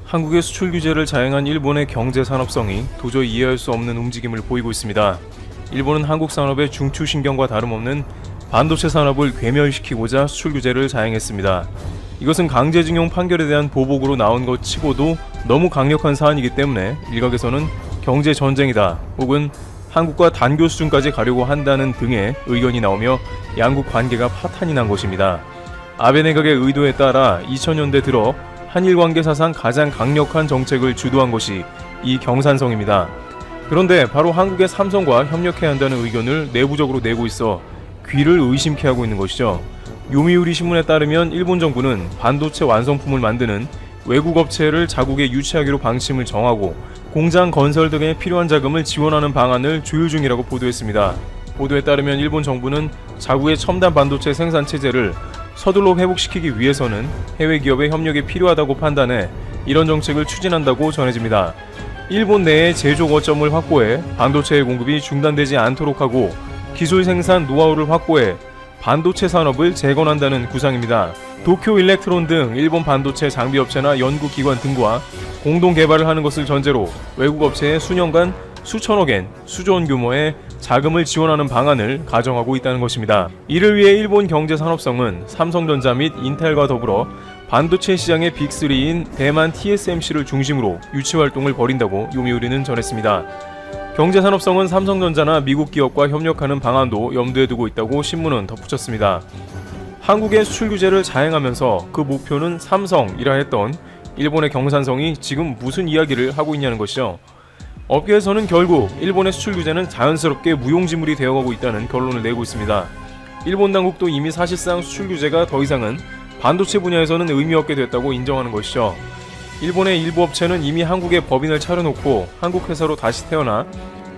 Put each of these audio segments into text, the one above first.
한국의 수출 규제를 자행한 일본의 경제 산업성이 도저히 이해할 수 없는 움직임을 보이고 있습니다. 일본은 한국 산업의 중추신경과 다름없는 반도체 산업을 괴멸시키고자 수출 규제를 자행했습니다. 이것은 강제징용 판결에 대한 보복으로 나온 것 치고도 너무 강력한 사안이기 때문에 일각에서는 경제 전쟁이다 혹은 한국과 단교 수준까지 가려고 한다는 등의 의견이 나오며 양국 관계가 파탄이 난 것입니다. 아베 내각의 의도에 따라 2000년대 들어 한일 관계 사상 가장 강력한 정책을 주도한 것이 이 경산성입니다. 그런데 바로 한국의 삼성과 협력해야 한다는 의견을 내부적으로 내고 있어 귀를 의심케 하고 있는 것이죠. 요미우리 신문에 따르면 일본 정부는 반도체 완성품을 만드는 외국 업체를 자국에 유치하기로 방침을 정하고 공장 건설 등에 필요한 자금을 지원하는 방안을 조율 중이라고 보도했습니다. 보도에 따르면 일본 정부는 자국의 첨단 반도체 생산 체제를 서둘러 회복시키기 위해서는 해외 기업의 협력이 필요하다고 판단해 이런 정책을 추진한다고 전해집니다. 일본 내에 제조 거점을 확보해 반도체의 공급이 중단되지 않도록 하고 기술 생산 노하우를 확보해 반도체 산업을 재건한다는 구상입니다. 도쿄 일렉트론 등 일본 반도체 장비업체나 연구기관 등과 공동 개발을 하는 것을 전제로 외국 업체에 수년간 수천억엔 수조원 규모의 자금을 지원하는 방안을 가정하고 있다는 것입니다. 이를 위해 일본 경제 산업성은 삼성전자 및 인텔과 더불어 반도체 시장의 빅3인 대만 TSMC를 중심으로 유치 활동을 벌인다고 요미우리는 전했습니다. 경제 산업성은 삼성전자나 미국 기업과 협력하는 방안도 염두에 두고 있다고 신문은 덧붙였습니다. 한국의 수출 규제를 자행하면서 그 목표는 삼성이라 했던 일본의 경산성이 지금 무슨 이야기를 하고 있냐는 것이죠. 업계에서는 결국 일본의 수출 규제는 자연스럽게 무용지물이 되어가고 있다는 결론을 내고 있습니다. 일본 당국도 이미 사실상 수출 규제가 더 이상은 반도체 분야에서는 의미 없게 됐다고 인정하는 것이죠. 일본의 일부 업체는 이미 한국에 법인을 차려놓고 한국 회사로 다시 태어나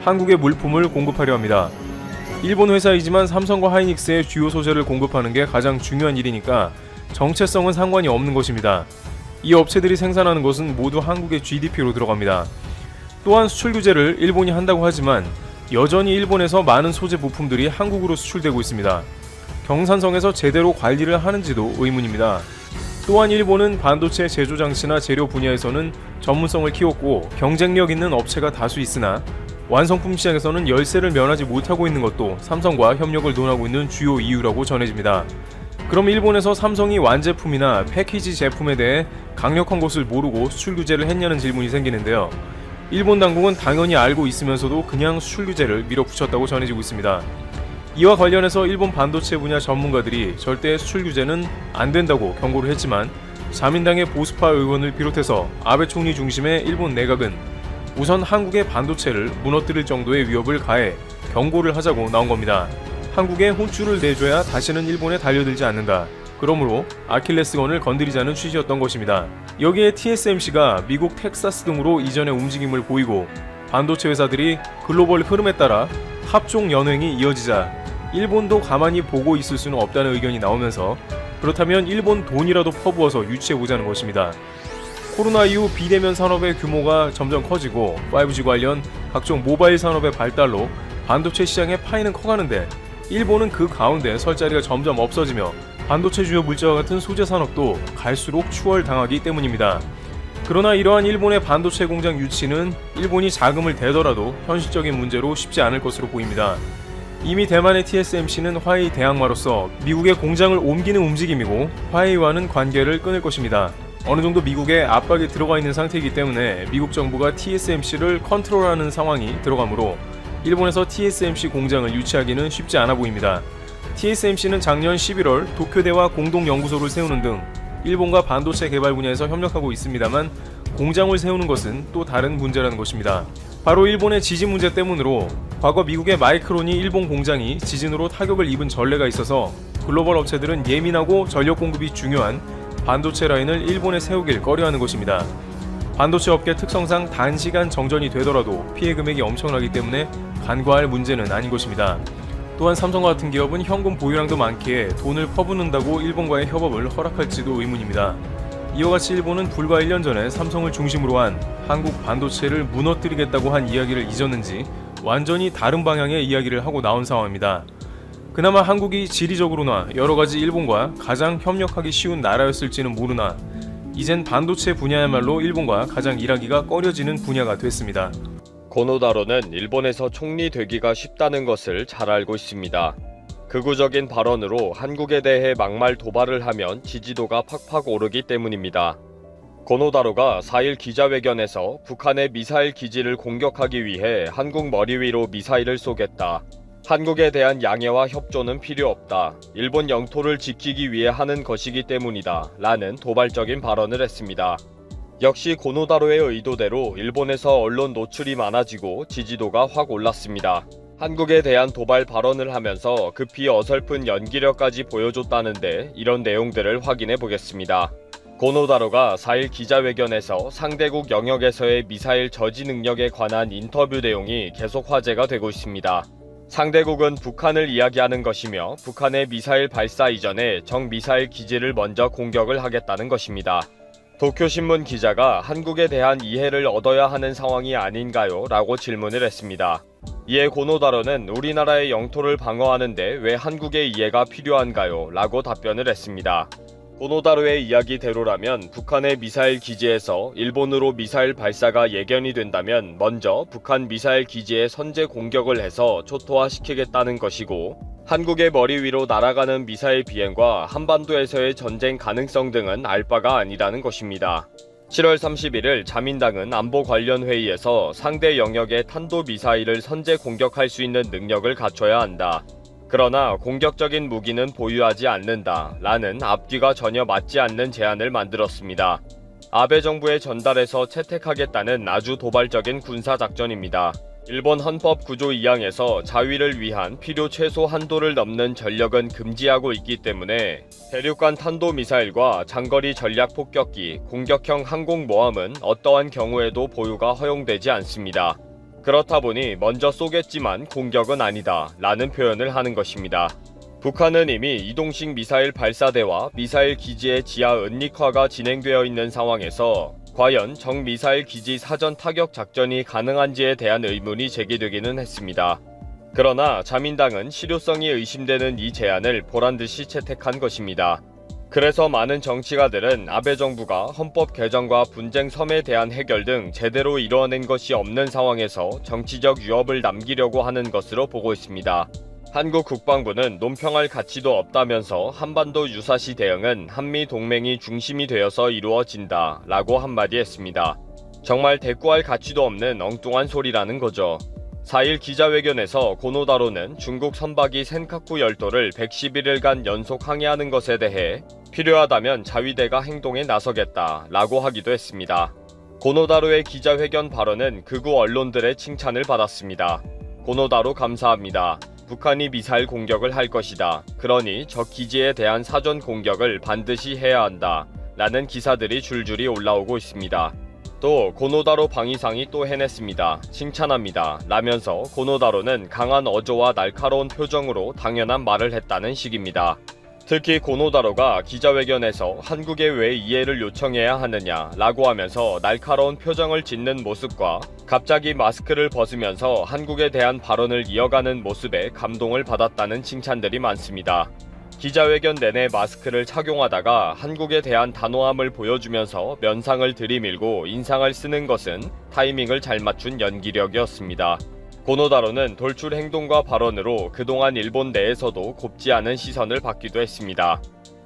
한국의 물품을 공급하려 합니다. 일본 회사이지만 삼성과 하이닉스의 주요 소재를 공급하는 게 가장 중요한 일이니까 정체성은 상관이 없는 것입니다. 이 업체들이 생산하는 것은 모두 한국의 GDP로 들어갑니다. 또한 수출 규제를 일본이 한다고 하지만 여전히 일본에서 많은 소재 부품들이 한국으로 수출되고 있습니다. 경산성에서 제대로 관리를 하는지도 의문입니다. 또한 일본은 반도체 제조 장치나 재료 분야에서는 전문성을 키웠고 경쟁력 있는 업체가 다수 있으나 완성품 시장에서는 열세를 면하지 못하고 있는 것도 삼성과 협력을 논하고 있는 주요 이유라고 전해집니다. 그럼 일본에서 삼성이 완제품이나 패키지 제품에 대해 강력한 것을 모르고 수출 규제를 했냐는 질문이 생기는데요. 일본 당국은 당연히 알고 있으면서도 그냥 수출 규제를 밀어붙였다고 전해지고 있습니다. 이와 관련해서 일본 반도체 분야 전문가들이 절대 수출 규제는 안 된다고 경고를 했지만 자민당의 보수파 의원을 비롯해서 아베 총리 중심의 일본 내각은 우선 한국의 반도체를 무너뜨릴 정도의 위협을 가해 경고를 하자고 나온 겁니다. 한국에 혼쭐을 내줘야 다시는 일본에 달려들지 않는다. 그러므로 아킬레스건을 건드리자는 취지였던 것입니다. 여기에 TSMC가 미국 텍사스 등으로 이전의 움직임을 보이고 반도체 회사들이 글로벌 흐름에 따라 합종 연횡이 이어지자 일본도 가만히 보고 있을 수는 없다는 의견이 나오면서 그렇다면 일본 돈이라도 퍼부어서 유치해보자는 것입니다. 코로나 이후 비대면 산업의 규모가 점점 커지고 5G 관련 각종 모바일 산업의 발달로 반도체 시장의 파이는 커가는데 일본은 그 가운데 설 자리가 점점 없어지며 반도체 주요 물자와 같은 소재 산업도 갈수록 추월당하기 때문입니다. 그러나 이러한 일본의 반도체 공장 유치는 일본이 자금을 대더라도 현실적인 문제로 쉽지 않을 것으로 보입니다. 이미 대만의 TSMC는 화웨이 대항마로서 미국의 공장을 옮기는 움직임이고 화웨이와는 관계를 끊을 것입니다. 어느 정도 미국의 압박이 들어가 있는 상태이기 때문에 미국 정부가 TSMC를 컨트롤하는 상황이 들어가므로 일본에서 TSMC 공장을 유치하기는 쉽지 않아 보입니다. TSMC는 작년 11월 도쿄대와 공동연구소를 세우는 등 일본과 반도체 개발 분야에서 협력하고 있습니다만 공장을 세우는 것은 또 다른 문제라는 것입니다. 바로 일본의 지진 문제 때문으로 과거 미국의 마이크론이 일본 공장이 지진으로 타격을 입은 전례가 있어서 글로벌 업체들은 예민하고 전력 공급이 중요한 반도체 라인을 일본에 세우길 꺼려하는 것입니다. 반도체 업계 특성상 단시간 정전이 되더라도 피해 금액이 엄청나기 때문에 간과할 문제는 아닌 것입니다. 또한 삼성과 같은 기업은 현금 보유량도 많기에 돈을 퍼붓는다고 일본과의 협업을 허락할지도 의문입니다. 이와 같이 일본은 불과 1년 전에 삼성을 중심으로 한 한국 반도체를 무너뜨리겠다고 한 이야기를 잊었는지 완전히 다른 방향의 이야기를 하고 나온 상황입니다. 그나마 한국이 지리적으로나 여러가지 일본과 가장 협력하기 쉬운 나라였을지는 모르나 이젠 반도체 분야야말로 일본과 가장 일하기가 꺼려지는 분야가 됐습니다. 고노다로는 일본에서 총리 되기가 쉽다는 것을 잘 알고 있습니다. 극우적인 발언으로 한국에 대해 막말 도발을 하면 지지도가 팍팍 오르기 때문입니다. 고노다로가 4일 기자회견에서 북한의 미사일 기지를 공격하기 위해 한국 머리 위로 미사일을 쏘겠다. 한국에 대한 양해와 협조는 필요 없다. 일본 영토를 지키기 위해 하는 것이기 때문이다. 라는 도발적인 발언을 했습니다. 역시 고노다로의 의도대로 일본에서 언론 노출이 많아지고 지지도가 확 올랐습니다. 한국에 대한 도발 발언을 하면서 급히 어설픈 연기력까지 보여줬다는데 이런 내용들을 확인해 보겠습니다. 고노다로가 4일 기자회견에서 상대국 영역에서의 미사일 저지 능력에 관한 인터뷰 내용이 계속 화제가 되고 있습니다. 상대국은 북한을 이야기하는 것이며 북한의 미사일 발사 이전에 적 미사일 기지를 먼저 공격을 하겠다는 것입니다. 도쿄신문 기자가 한국에 대한 이해를 얻어야 하는 상황이 아닌가요? 라고 질문을 했습니다. 이에 고노다로는 우리나라의 영토를 방어하는데 왜 한국의 이해가 필요한가요? 라고 답변을 했습니다. 고노다로의 이야기대로라면 북한의 미사일 기지에서 일본으로 미사일 발사가 예견이 된다면 먼저 북한 미사일 기지에 선제 공격을 해서 초토화시키겠다는 것이고, 한국의 머리 위로 날아가는 미사일 비행과 한반도에서의 전쟁 가능성 등은 알 바가 아니라는 것입니다. 7월 31일 자민당은 안보 관련 회의에서 상대 영역의 탄도미사일을 선제 공격할 수 있는 능력을 갖춰야 한다. 그러나 공격적인 무기는 보유하지 않는다. 라는 앞뒤가 전혀 맞지 않는 제안을 만들었습니다. 아베 정부에 전달해서 채택하겠다는 아주 도발적인 군사작전입니다. 일본 헌법 9조 2항에서 자위를 위한 필요 최소 한도를 넘는 전력은 금지하고 있기 때문에 대륙간 탄도미사일과 장거리 전략폭격기, 공격형 항공모함은 어떠한 경우에도 보유가 허용되지 않습니다. 그렇다 보니 먼저 쏘겠지만 공격은 아니다 라는 표현을 하는 것입니다. 북한은 이미 이동식 미사일 발사대와 미사일 기지의 지하 은닉화가 진행되어 있는 상황에서 과연 적 미사일 기지 사전 타격 작전이 가능한지에 대한 의문이 제기되기는 했습니다. 그러나 자민당은 실효성이 의심되는 이 제안을 보란듯이 채택한 것입니다. 그래서 많은 정치가들은 아베 정부가 헌법 개정과 분쟁 섬에 대한 해결 등 제대로 이뤄낸 것이 없는 상황에서 정치적 유업을 남기려고 하는 것으로 보고 있습니다. 한국 국방부는 논평할 가치도 없다면서 한반도 유사시 대응은 한미 동맹이 중심이 되어서 이루어진다 라고 한마디 했습니다. 정말 대꾸할 가치도 없는 엉뚱한 소리라는 거죠. 4일 기자회견에서 고노다로는 중국 선박이 센카쿠 열도를 111일간 연속 항해하는 것에 대해 필요하다면 자위대가 행동에 나서겠다 라고 하기도 했습니다. 고노다로의 기자회견 발언은 극우 언론들의 칭찬을 받았습니다. 고노다로 감사합니다. 북한이 미사일 공격을 할 것이다. 그러니 적 기지에 대한 사전 공격을 반드시 해야 한다. 라는 기사들이 줄줄이 올라오고 있습니다. 또 고노다로 방위상이 또 해냈습니다. 칭찬합니다. 라면서 고노다로는 강한 어조와 날카로운 표정으로 당연한 말을 했다는 식입니다. 특히 고노다로가 기자회견에서 한국에 왜 이해를 요청해야 하느냐 라고 하면서 날카로운 표정을 짓는 모습과 갑자기 마스크를 벗으면서 한국에 대한 발언을 이어가는 모습에 감동을 받았다는 칭찬들이 많습니다. 기자회견 내내 마스크를 착용하다가 한국에 대한 단호함을 보여주면서 면상을 들이밀고 인상을 쓰는 것은 타이밍을 잘 맞춘 연기력이었습니다. 고노다로는 돌출 행동과 발언으로 그동안 일본 내에서도 곱지 않은 시선을 받기도 했습니다.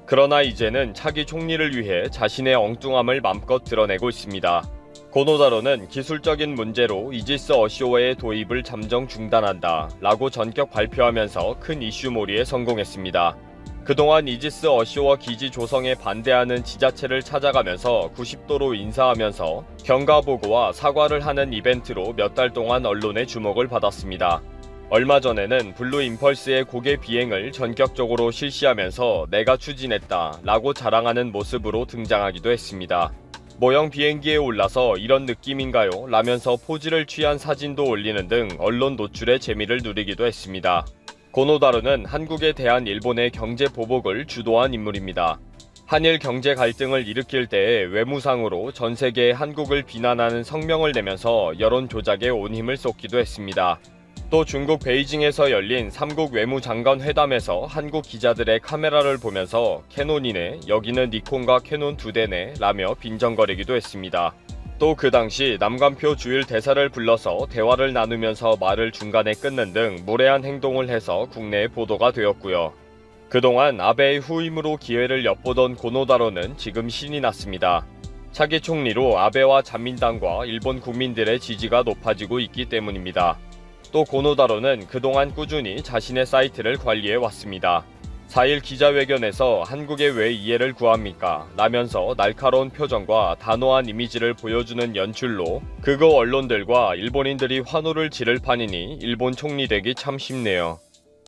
그러나 이제는 차기 총리를 위해 자신의 엉뚱함을 맘껏 드러내고 있습니다. 고노다로는 기술적인 문제로 이지스 어쇼어의 도입을 잠정 중단한다 라고 전격 발표하면서 큰 이슈몰이에 성공했습니다. 그동안 이지스 어쇼어 기지 조성에 반대하는 지자체를 찾아가면서 90도로 인사하면서 경과보고와 사과를 하는 이벤트로 몇 달 동안 언론의 주목을 받았습니다. 얼마 전에는 블루 임펄스의 고개 비행을 전격적으로 실시하면서 내가 추진했다 라고 자랑하는 모습으로 등장하기도 했습니다. 모형 비행기에 올라서 이런 느낌인가요? 라면서 포즈를 취한 사진도 올리는 등 언론 노출의 재미를 누리기도 했습니다. 고노다로는 한국에 대한 일본의 경제 보복을 주도한 인물입니다. 한일 경제 갈등을 일으킬 때에 외무상으로 전 세계에 한국을 비난하는 성명을 내면서 여론 조작에 온 힘을 쏟기도 했습니다. 또 중국 베이징에서 열린 3국 외무장관 회담에서 한국 기자들의 카메라를 보면서 캐논이네, 여기는 니콘과 캐논 두 대네 라며 빈정거리기도 했습니다. 또 그 당시 남관표 주일 대사를 불러서 대화를 나누면서 말을 중간에 끊는 등 무례한 행동을 해서 국내에 보도가 되었고요. 그동안 아베의 후임으로 기회를 엿보던 고노다로는 지금 신이 났습니다. 차기 총리로 아베와 잔민당과 일본 국민들의 지지가 높아지고 있기 때문입니다. 또 고노다로는 그동안 꾸준히 자신의 사이트를 관리해 왔습니다. 4일 기자회견에서 한국에 왜 이해를 구합니까? 라면서 날카로운 표정과 단호한 이미지를 보여주는 연출로 극우 언론들과 일본인들이 환호를 지를 판이니 일본 총리 되기 참 쉽네요.